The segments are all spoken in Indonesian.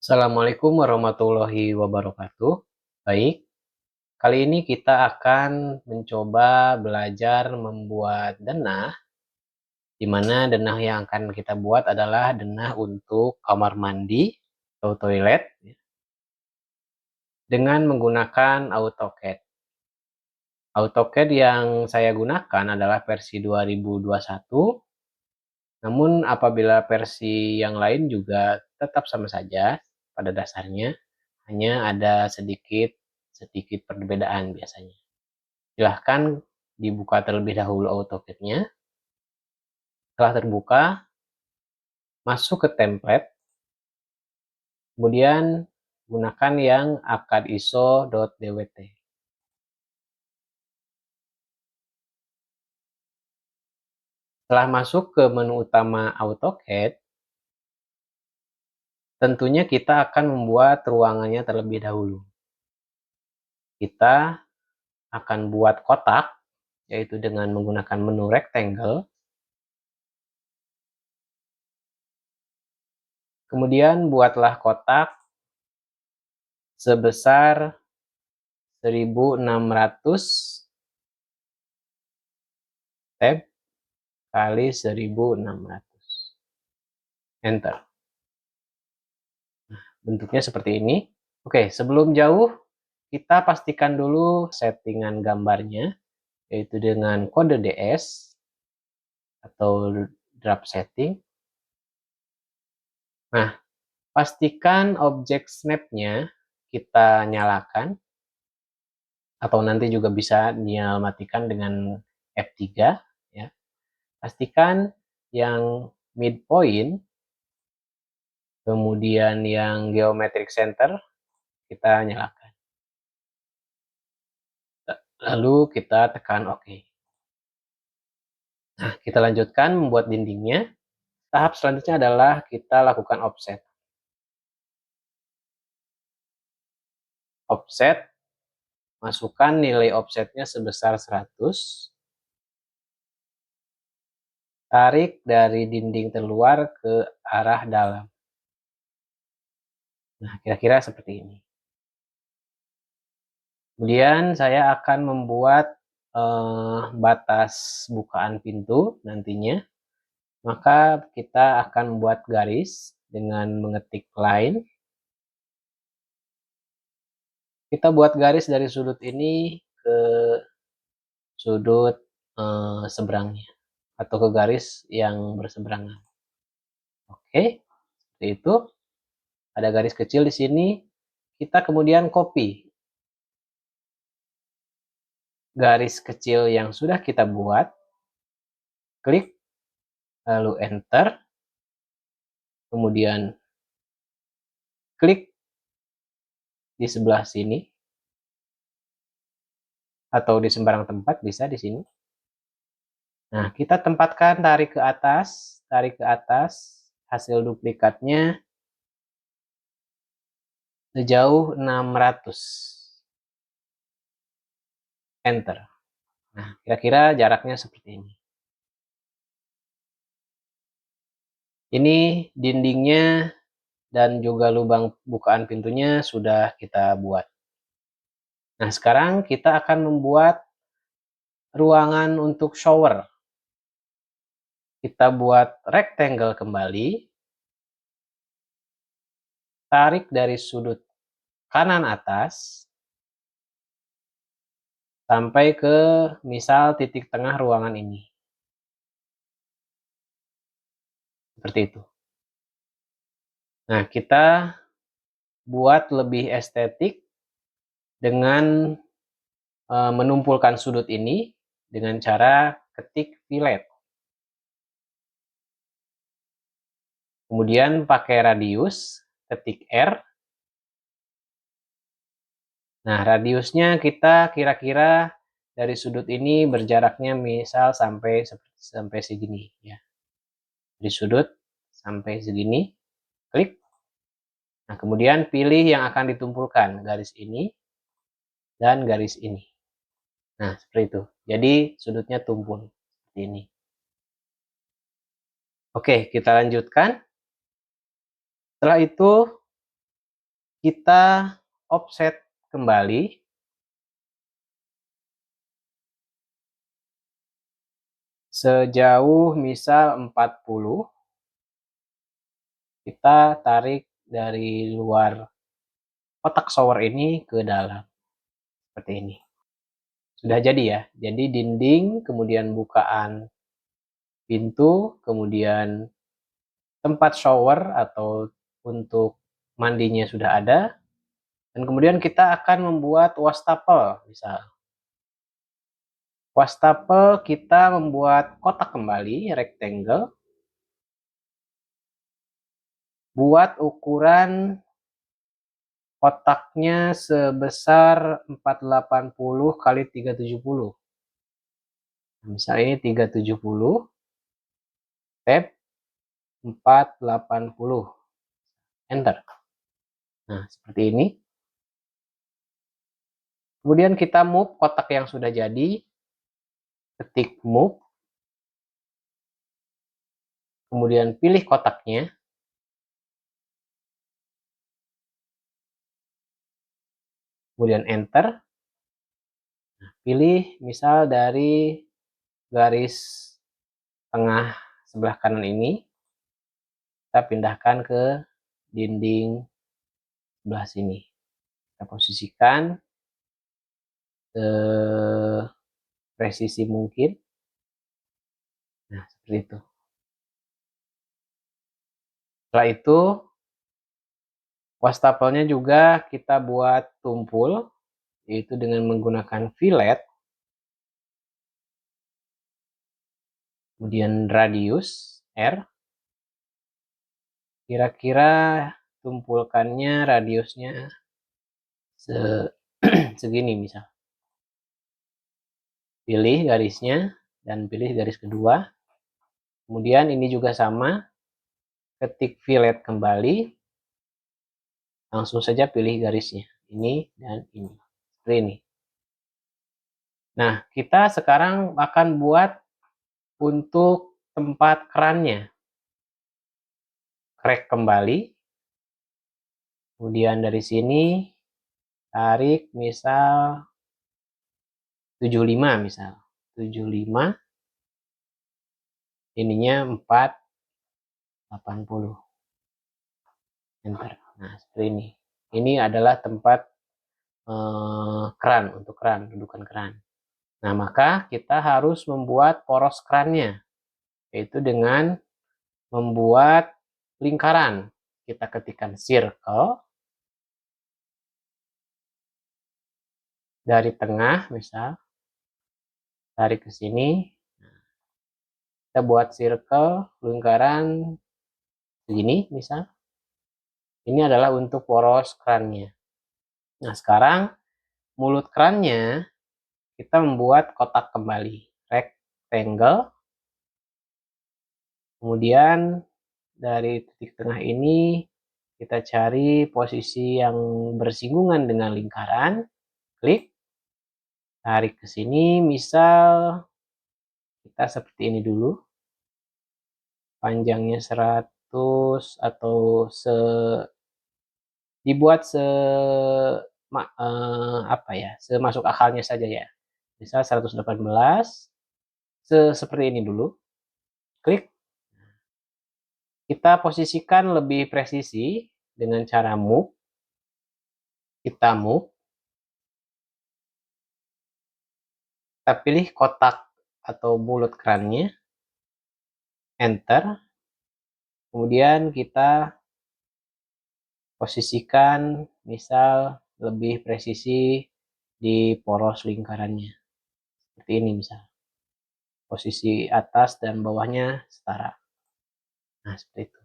Assalamualaikum warahmatullahi wabarakatuh. Baik, kali ini kita akan mencoba belajar membuat denah, di mana denah yang akan kita buat adalah denah untuk kamar mandi atau toilet dengan menggunakan AutoCAD. AutoCAD yang saya gunakan adalah versi 2021, namun apabila versi yang lain juga tetap sama saja pada dasarnya, hanya ada sedikit perbedaan biasanya. Silahkan dibuka terlebih dahulu AutoCAD-nya. Setelah terbuka, masuk ke template, kemudian gunakan yang akadiso.dwt. Setelah masuk ke menu utama AutoCAD, tentunya kita akan membuat ruangannya terlebih dahulu. Kita akan buat kotak, yaitu dengan menggunakan menu rectangle. Kemudian buatlah kotak sebesar 1600 tab kali 1600. Enter. Bentuknya seperti ini. Oke, sebelum jauh, kita pastikan dulu settingan gambarnya, yaitu dengan kode DS atau draft setting. Nah, pastikan objek snap-nya kita nyalakan, atau nanti juga bisa dimatikan dengan F3. Ya. Pastikan yang midpoint, kemudian yang geometric center, kita nyalakan. Lalu kita tekan OK. Nah, kita lanjutkan membuat dindingnya. Tahap selanjutnya adalah kita lakukan offset. Offset, masukkan nilai offsetnya sebesar 100. Tarik dari dinding terluar ke arah dalam. Nah, kira-kira seperti ini. Kemudian saya akan membuat batas bukaan pintu nantinya. Maka kita akan membuat garis dengan mengetik line. Kita buat garis dari sudut ini ke sudut seberangnya, atau ke garis yang berseberangan. Oke, seperti itu. Ada garis kecil di sini. Kita kemudian copy garis kecil yang sudah kita buat, klik, lalu enter, kemudian klik di sebelah sini, atau di sembarang tempat bisa di sini. Nah, kita tempatkan, tarik ke atas, hasil duplikatnya sejauh 600. Enter. Nah, kira-kira jaraknya seperti ini. Ini dindingnya dan juga lubang bukaan pintunya sudah kita buat. Nah, sekarang kita akan membuat ruangan untuk shower. Kita buat rectangle kembali. Tarik dari sudut kanan atas sampai ke misal titik tengah ruangan ini. Seperti itu. Nah, kita buat lebih estetik dengan menumpulkan sudut ini dengan cara ketik fillet. Kemudian pakai radius, ketik R. Nah, radiusnya kita kira-kira dari sudut ini berjaraknya misal sampai segini ya. Dari sudut sampai segini, klik. Nah, kemudian pilih yang akan ditumpulkan, garis ini dan garis ini. Nah, seperti itu. Jadi sudutnya tumpul seperti ini. Oke, kita lanjutkan. Setelah itu kita offset kembali sejauh misal 40. Kita tarik dari luar kotak shower ini ke dalam seperti ini. Sudah jadi ya. Jadi dinding, kemudian bukaan pintu, kemudian tempat shower atau untuk mandinya sudah ada, dan kemudian kita akan membuat wastafel. Misal wastafel kita membuat kotak kembali, rectangle, buat ukuran kotaknya sebesar 480 kali 370. Misal ini 370 tab 480, enter. Nah, seperti ini. Kemudian kita move kotak yang sudah jadi, ketik move, kemudian pilih kotaknya, kemudian enter. Nah, pilih misal dari garis tengah sebelah kanan ini, kita pindahkan ke dinding sebelah sini. Kita posisikan presisi mungkin. Nah, seperti itu. Setelah itu, wastafelnya juga kita buat tumpul, yaitu dengan menggunakan fillet, kemudian radius R. Kira-kira tumpulkannya radiusnya segini misal. Pilih garisnya dan pilih garis kedua. Kemudian ini juga sama, ketik fillet kembali, langsung saja pilih garisnya, ini dan ini, seperti ini. Nah, kita sekarang akan buat untuk tempat kerannya. Crack kembali, kemudian dari sini tarik misal 75 misal, 75, ininya 480, enter. Nah, seperti ini. Ini adalah tempat keran, untuk keran, dudukan keran. Nah, maka kita harus membuat poros kerannya, yaitu dengan membuat lingkaran. Kita ketikkan circle, dari tengah misal, tarik ke sini, kita buat circle, lingkaran segini misal. Ini adalah untuk poros kerannya. Nah, sekarang mulut kerannya kita membuat kotak kembali, rectangle. Kemudian dari titik tengah ini kita cari posisi yang bersinggungan dengan lingkaran, klik, tarik ke sini, misal kita seperti ini dulu, panjangnya 100 atau dibuat semasuk akalnya saja ya. Misal 118, seperti ini dulu, klik. Kita posisikan lebih presisi dengan cara move. Kita move, kita pilih kotak atau bulat kerannya, enter. Kemudian kita posisikan misal lebih presisi di poros lingkarannya, seperti ini misal. Posisi atas dan bawahnya setara. Nah, seperti itu.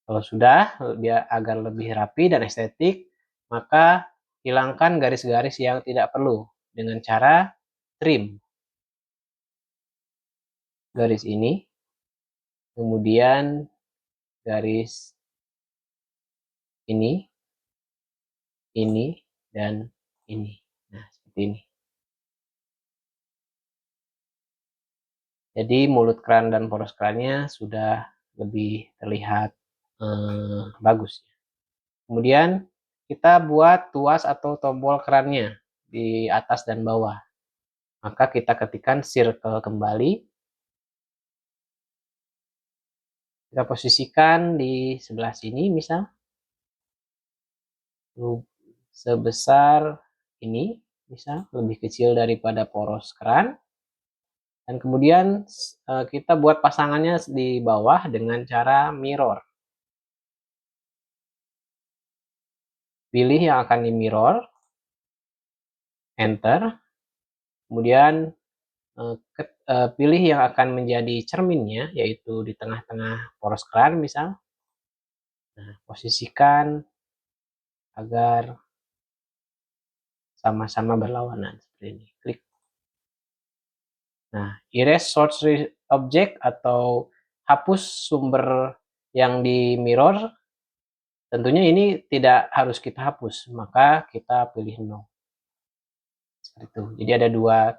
Kalau sudah, agar lebih rapi dan estetik, maka hilangkan garis-garis yang tidak perlu dengan cara trim. Garis ini, kemudian garis ini, dan ini. Nah, seperti ini. Jadi mulut keran dan poros kerannya sudah lebih terlihat bagus. Kemudian kita buat tuas atau tombol kerannya di atas dan bawah. Maka kita ketikkan circle kembali. Kita posisikan di sebelah sini misal. Sebesar ini, misal lebih kecil daripada poros keran. Dan kemudian kita buat pasangannya di bawah dengan cara mirror. Pilih yang akan di mirror, enter. Kemudian pilih yang akan menjadi cerminnya, yaitu di tengah-tengah poros keran misal. Nah, posisikan agar sama-sama berlawanan seperti ini. Klik. Nah, erase source object atau hapus sumber yang di mirror. Tentunya ini tidak harus kita hapus, maka kita pilih no. Seperti itu. Jadi ada dua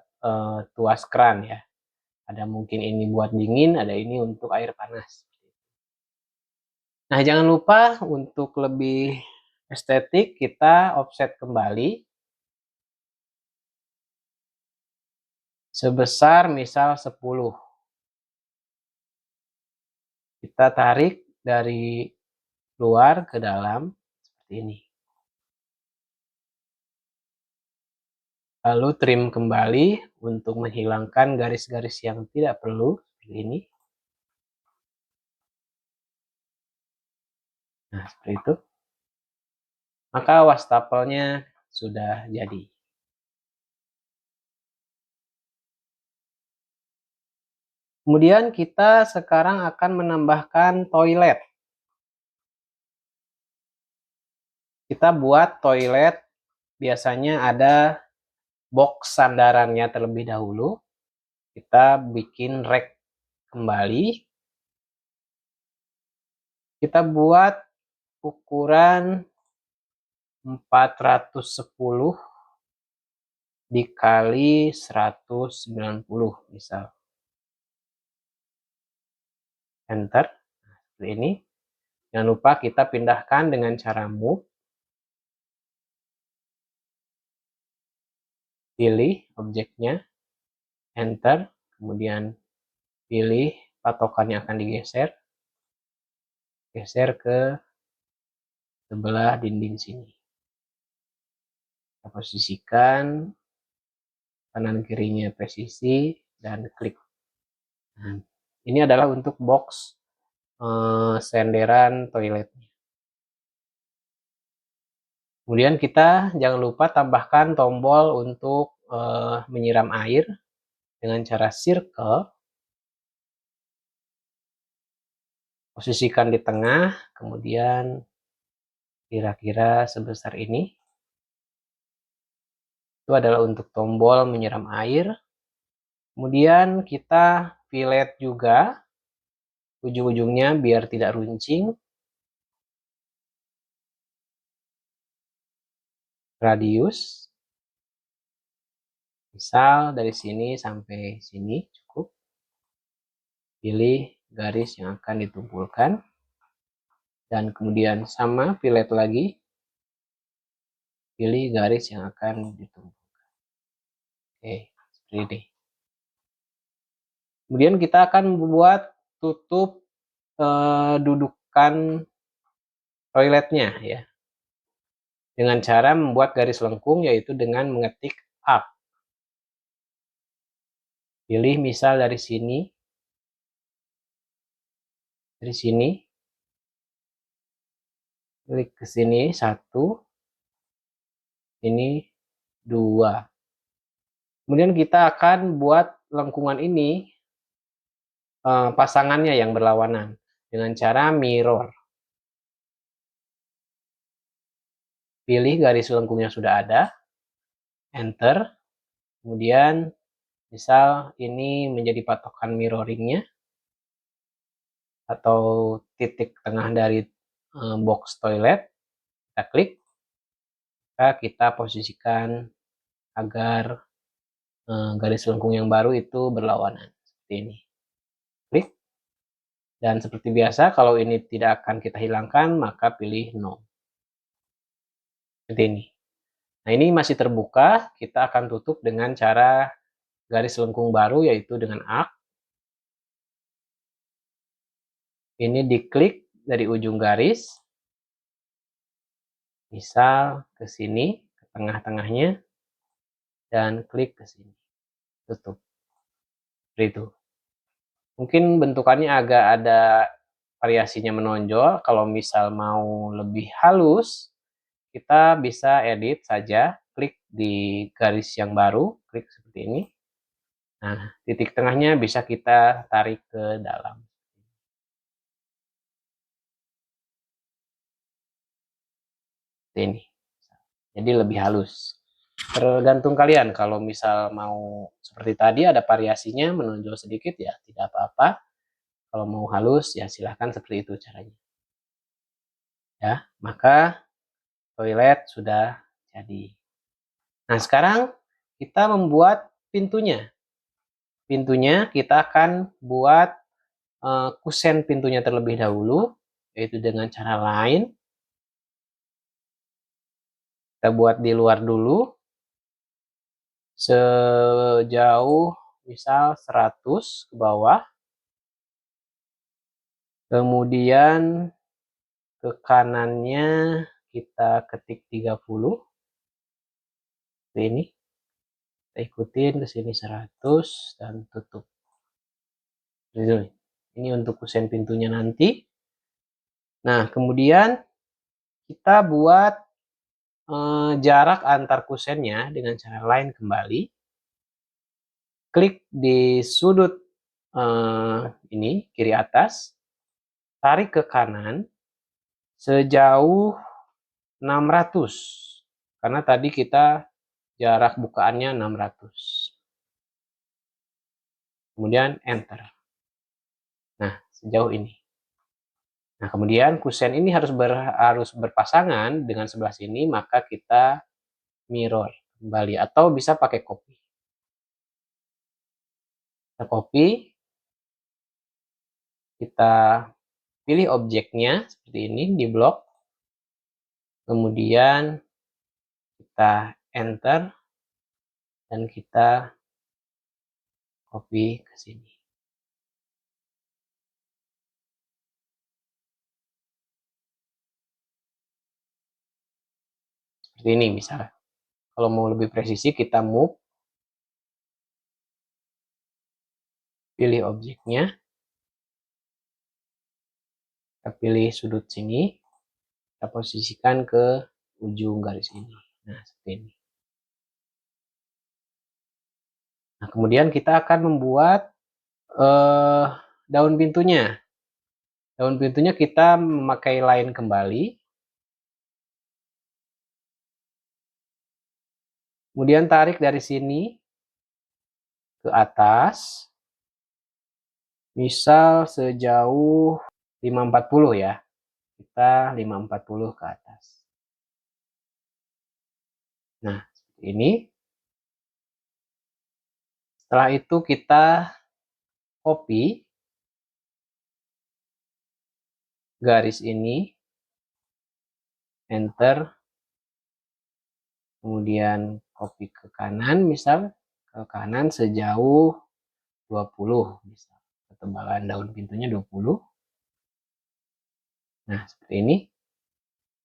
tuas keran ya. Ada mungkin ini buat dingin, ada ini untuk air panas. Nah, jangan lupa untuk lebih estetik kita offset kembali sebesar misal 10. Kita tarik dari luar ke dalam seperti ini. Lalu trim kembali untuk menghilangkan garis-garis yang tidak perlu seperti ini. Nah, seperti itu. Maka wastafelnya sudah jadi. Kemudian kita sekarang akan menambahkan toilet. Kita buat toilet, biasanya ada box sandarannya terlebih dahulu. Kita bikin rack kembali. Kita buat ukuran 410 dikali 190 misal. Enter. Nah, seperti ini. Jangan lupa kita pindahkan dengan cara move. Pilih objeknya, enter, kemudian pilih patokan yang akan digeser, geser ke sebelah dinding sini. Kita posisikan kanan kirinya presisi dan klik. Nah, ini adalah untuk box senderan toiletnya. Kemudian kita jangan lupa tambahkan tombol untuk menyiram air dengan cara circle. Posisikan di tengah, kemudian kira-kira sebesar ini. Itu adalah untuk tombol menyiram air. Kemudian kita fillet juga ujung-ujungnya biar tidak runcing. Radius. Misal dari sini sampai sini cukup. Pilih garis yang akan ditumpulkan. Dan kemudian sama fillet lagi. Pilih garis yang akan ditumpulkan. Oke, seperti ini. Kemudian kita akan membuat tutup dudukan toiletnya ya. Dengan cara membuat garis lengkung, yaitu dengan mengetik up. Pilih misal dari sini. Dari sini. Klik ke sini 1. Ini 2. Kemudian kita akan buat lengkungan ini pasangannya yang berlawanan dengan cara mirror. Pilih garis lengkungnya sudah ada, enter. Kemudian misal ini menjadi patokan mirroringnya atau titik tengah dari box toilet. Kita klik, kita posisikan agar garis lengkung yang baru itu berlawanan seperti ini. Klik, dan seperti biasa kalau ini tidak akan kita hilangkan maka pilih no. seperti ini. Nah, ini masih terbuka, kita akan tutup dengan cara garis lengkung baru, yaitu dengan arc. Ini diklik dari ujung garis, misal ke sini, ke tengah-tengahnya, dan klik ke sini, tutup. Seperti itu. Mungkin bentukannya agak ada variasinya menonjol. Kalau misal mau lebih halus, kita bisa edit saja, klik di garis yang baru, klik seperti ini. Nah, titik tengahnya bisa kita tarik ke dalam. Seperti ini. Jadi lebih halus. Tergantung kalian, kalau misal mau seperti tadi ada variasinya menonjol sedikit ya tidak apa-apa. Kalau mau halus ya silahkan seperti itu caranya. Ya, maka toilet sudah jadi. Nah, sekarang kita membuat pintunya. Pintunya kita akan buat kusen pintunya terlebih dahulu, yaitu dengan cara lain. Kita buat di luar dulu, sejauh misal 100 ke bawah. Kemudian ke kanannya kita ketik 30. Seperti ini. Kita ikutin ke sini 100 dan tutup. Ini untuk kusen pintunya nanti. Nah, kemudian kita buat jarak antar kusennya dengan cara lain kembali. Klik di sudut ini kiri atas, tarik ke kanan sejauh 600, karena tadi kita jarak bukaannya 600. Kemudian enter. Nah, sejauh ini. Nah, kemudian kusen ini harus berpasangan dengan sebelah sini, maka kita mirror kembali atau bisa pakai copy. Kita copy, kita pilih objeknya seperti ini di blok, kemudian kita enter dan kita copy ke sini. Seperti ini misalnya. Kalau mau lebih presisi kita move, pilih objeknya, kita pilih sudut sini, kita posisikan ke ujung garis ini. Nah, seperti ini. Nah, kemudian kita akan membuat daun pintunya. Daun pintunya kita memakai line kembali. Kemudian tarik dari sini ke atas. Misal sejauh 540 ya. Kita 540 ke atas. Nah, seperti ini. Setelah itu kita copy garis ini, enter, kemudian copy ke kanan, misal ke kanan sejauh 20, misal ketebalan daun pintunya 20. Nah, seperti ini.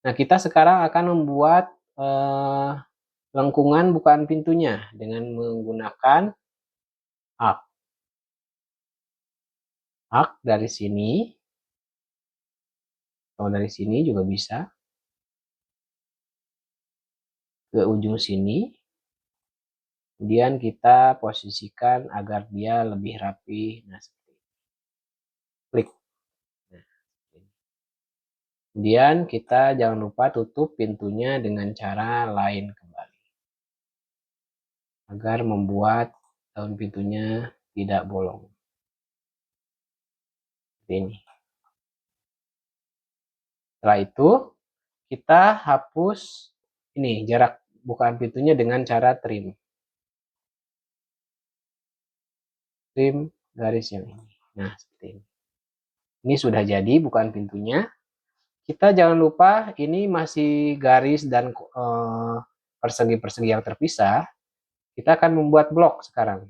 Nah, kita sekarang akan membuat lengkungan bukaan pintunya dengan menggunakan arc. Arc dari sini, atau dari sini juga bisa, ke ujung sini. Kemudian kita posisikan agar dia lebih rapi. Nah, seperti ini. Klik. Nah, kemudian kita jangan lupa tutup pintunya dengan cara lain kembali, agar membuat daun pintunya tidak bolong. Seperti ini. Setelah itu, kita hapus ini jarak bukaan pintunya dengan cara trim. Trim garis yang ini. Nah, seperti ini. Ini sudah jadi bukaan pintunya. Kita jangan lupa ini masih garis dan persegi-persegi yang terpisah. Kita akan membuat blok sekarang.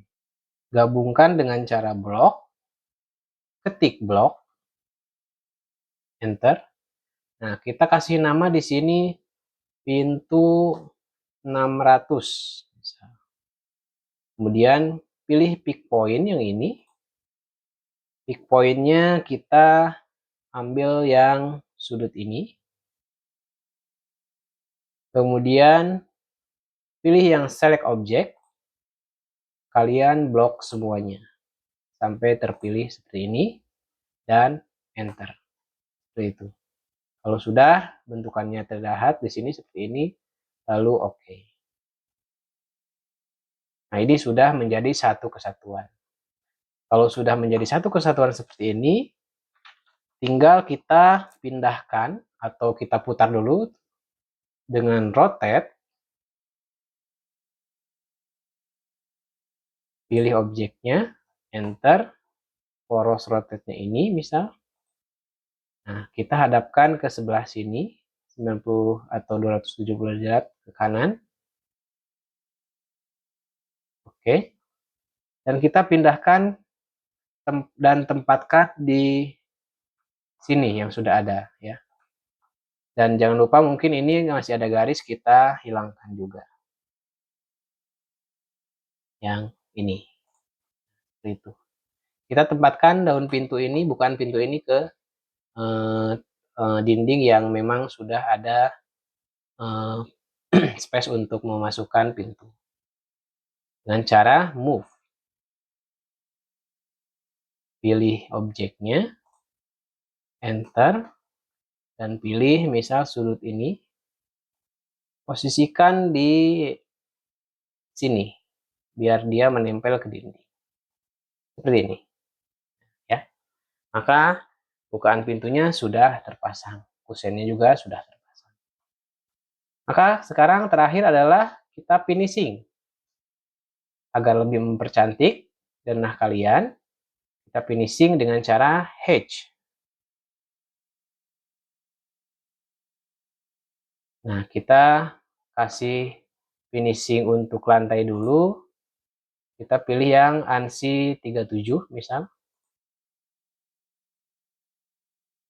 Gabungkan dengan cara blok, ketik blok, enter. Nah, kita kasih nama di sini pintu 600. Kemudian pilih pick point yang ini. Pick point-nya kita ambil yang sudut ini. Kemudian pilih yang select object. Kalian blok semuanya sampai terpilih seperti ini dan enter. Seperti itu. Kalau sudah bentukannya terlihat di sini seperti ini, lalu oke. Nah, ini sudah menjadi satu kesatuan. Kalau sudah menjadi satu kesatuan seperti ini, tinggal kita pindahkan atau kita putar dulu dengan rotate. Pilih objeknya, enter, poros rotate-nya ini misal. Nah, kita hadapkan ke sebelah sini, 90 atau 270 derajat ke kanan. Oke. Dan kita pindahkan dan tempatkan di sini yang sudah ada ya. Dan jangan lupa mungkin ini masih ada garis, kita hilangkan juga. Yang ini. Seperti itu. Kita tempatkan daun pintu ini, bukan pintu ini ke dinding yang memang sudah ada space untuk memasukkan pintu. Dengan cara move. Pilih objeknya, enter, dan pilih misal sudut ini. Posisikan di sini, biar dia menempel ke dinding. Seperti ini. Ya. Maka bukaan pintunya sudah terpasang. Kusennya juga sudah terpasang. Maka sekarang terakhir adalah kita finishing. Agar lebih mempercantik denah kalian, kita finishing dengan cara hatch. Nah, kita kasih finishing untuk lantai dulu. Kita pilih yang ANSI 37 misal.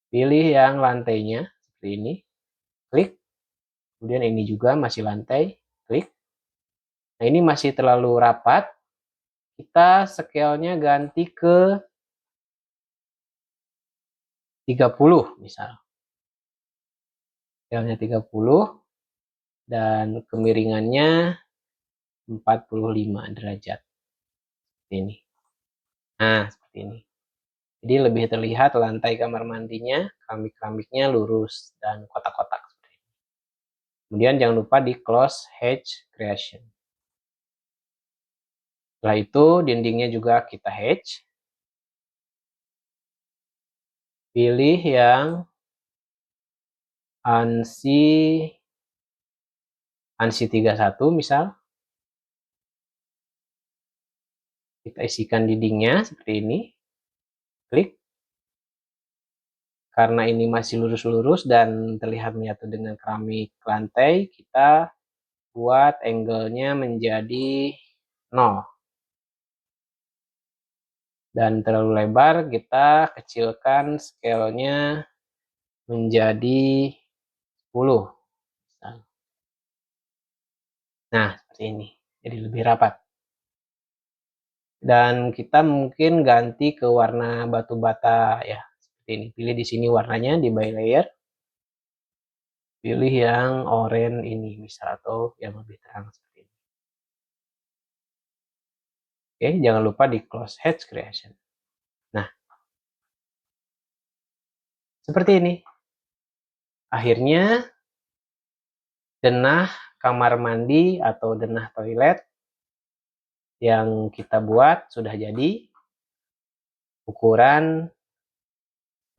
Pilih yang lantainya seperti ini. Klik. Kemudian ini juga masih lantai. Klik. Nah, ini masih terlalu rapat. Kita scale-nya ganti ke 30 misal. Scale-nya 30 dan kemiringannya 45 derajat. Seperti ini. Nah, seperti ini. Jadi lebih terlihat lantai kamar mandinya, keramik-keramiknya lurus dan kotak-kotak. Kemudian jangan lupa di close hatch creation. Setelah itu dindingnya juga kita hatch. Pilih yang ANSI 31 misal. Kita isikan dindingnya seperti ini. Klik. Karena ini masih lurus-lurus dan terlihat menyatu dengan keramik lantai, kita buat angle-nya menjadi 0. Dan terlalu lebar, kita kecilkan scale-nya menjadi 10. Nah, seperti ini. Jadi lebih rapat. Dan kita mungkin ganti ke warna batu bata ya. Seperti ini. Pilih di sini warnanya di by layer. Pilih yang oranye ini misal atau yang lebih terang seperti ini. Oke, jangan lupa di close hatch creation. Nah, seperti ini. Akhirnya denah kamar mandi atau denah toilet yang kita buat sudah jadi. Ukuran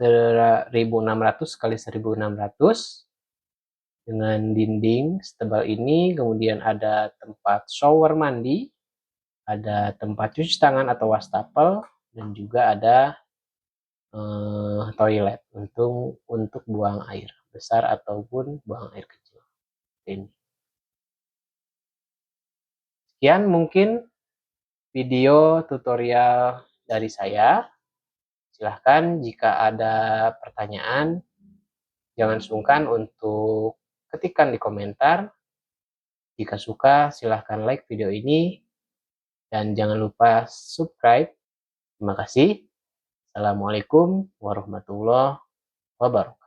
1600 kali 1600 dengan dinding setebal ini, kemudian ada tempat shower mandi, ada tempat cuci tangan atau wastafel, dan juga ada toilet untuk buang air besar ataupun buang air kecil. Ini. Sekian mungkin video tutorial dari saya. Silahkan jika ada pertanyaan, jangan sungkan untuk ketikkan di komentar. Jika suka, silahkan like video ini. Dan jangan lupa subscribe. Terima kasih. Assalamualaikum warahmatullahi wabarakatuh.